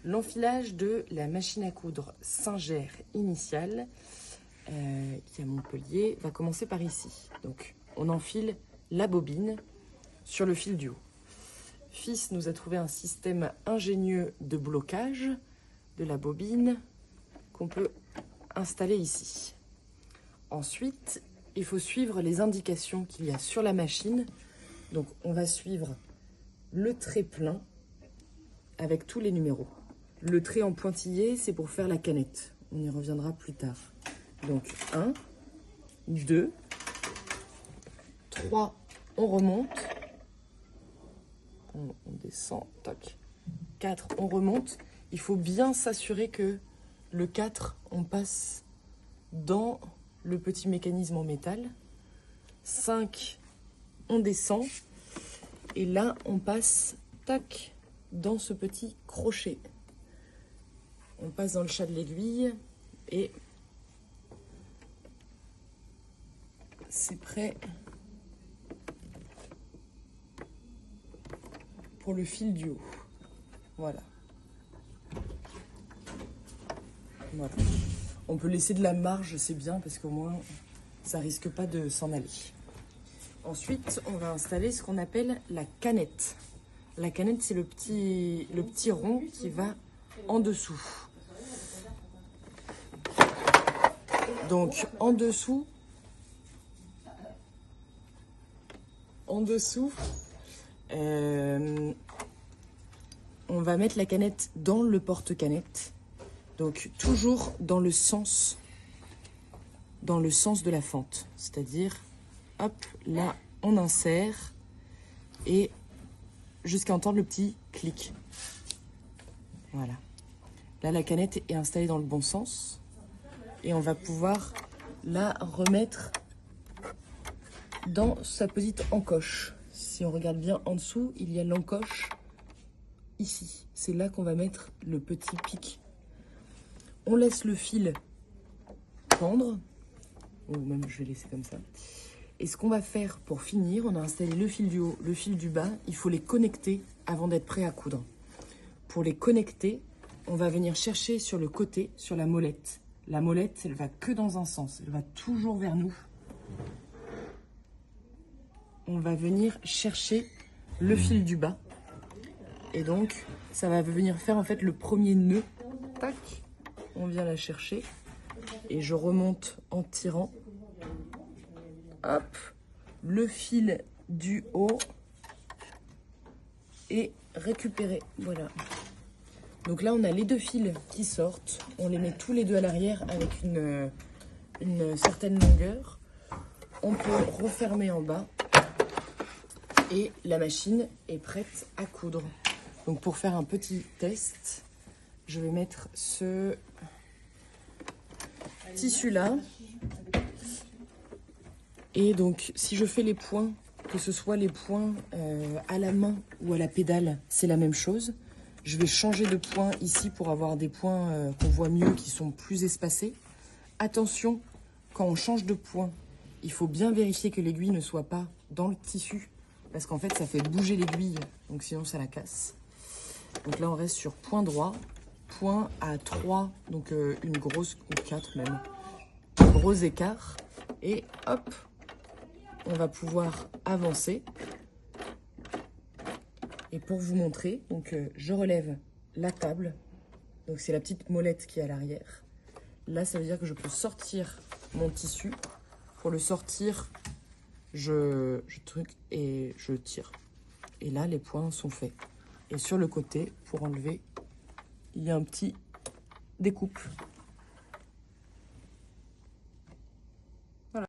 l'enfilage de la machine à coudre Singer initiale qui est à Montpellier va commencer par ici. Donc on enfile la bobine sur le fil du haut. Fils nous a trouvé un système ingénieux de blocage de la bobine qu'on peut installer ici. Ensuite, il faut suivre les indications qu'il y a sur la machine. Donc on va suivre le trait plein avec tous les numéros. Le trait en pointillé, c'est pour faire la canette. On y reviendra plus tard. Donc 1, 2, 3, on remonte. On descend, toc. 4, on remonte. Il faut bien s'assurer que le 4, on passe dans le petit mécanisme en métal. 5, on descend. Et là, on passe, tac, dans ce petit crochet. On passe dans le chat de l'aiguille et c'est prêt pour le fil du haut. Voilà. Voilà. On peut laisser de la marge, c'est bien, parce qu'au moins, ça risque pas de s'en aller. Ensuite, on va installer ce qu'on appelle la canette. La canette, c'est le petit rond qui va en dessous. Donc, en dessous, on va mettre la canette dans le porte-canette. Donc, toujours dans le sens de la fente. C'est-à-dire, hop, là, on insère et jusqu'à entendre le petit clic. Voilà. Là, la canette est installée dans le bon sens. Et on va pouvoir la remettre dans sa petite encoche. Si on regarde bien en dessous, il y a l'encoche ici. C'est là qu'on va mettre le petit pic. On laisse le fil pendre. Ou même je vais laisser comme ça. Et ce qu'on va faire pour finir, on a installé le fil du haut, le fil du bas. Il faut les connecter avant d'être prêt à coudre. Pour les connecter, on va venir chercher sur le côté, sur la molette. La molette, elle va que dans un sens. Elle va toujours vers nous. On va venir chercher le fil du bas. Et donc, ça va venir faire en fait le premier nœud. Tac, on vient la chercher. Et je remonte en tirant. Hop, le fil du haut est récupéré. Voilà. Donc là, on a les deux fils qui sortent. On les met tous les deux à l'arrière avec une certaine longueur. On peut refermer en bas. Et la machine est prête à coudre. Donc pour faire un petit test, je vais mettre ce tissu-là. Et donc si je fais les points, que ce soit les points à la main ou à la pédale, c'est la même chose. Je vais changer de point ici pour avoir des points qu'on voit mieux, qui sont plus espacés. Attention, quand on change de point, il faut bien vérifier que l'aiguille ne soit pas dans le tissu. Parce qu'en fait, ça fait bouger l'aiguille, donc sinon ça la casse. Donc là, on reste sur point droit, point à 3, donc une grosse, ou 4 même, un gros écart. Et hop, on va pouvoir avancer. Et pour vous montrer, donc je relève la table. Donc c'est la petite molette qui est à l'arrière. Là, ça veut dire que je peux sortir mon tissu. Pour le sortir, je truc et je tire. Et là, les points sont faits. Et sur le côté, pour enlever, il y a un petit découpe.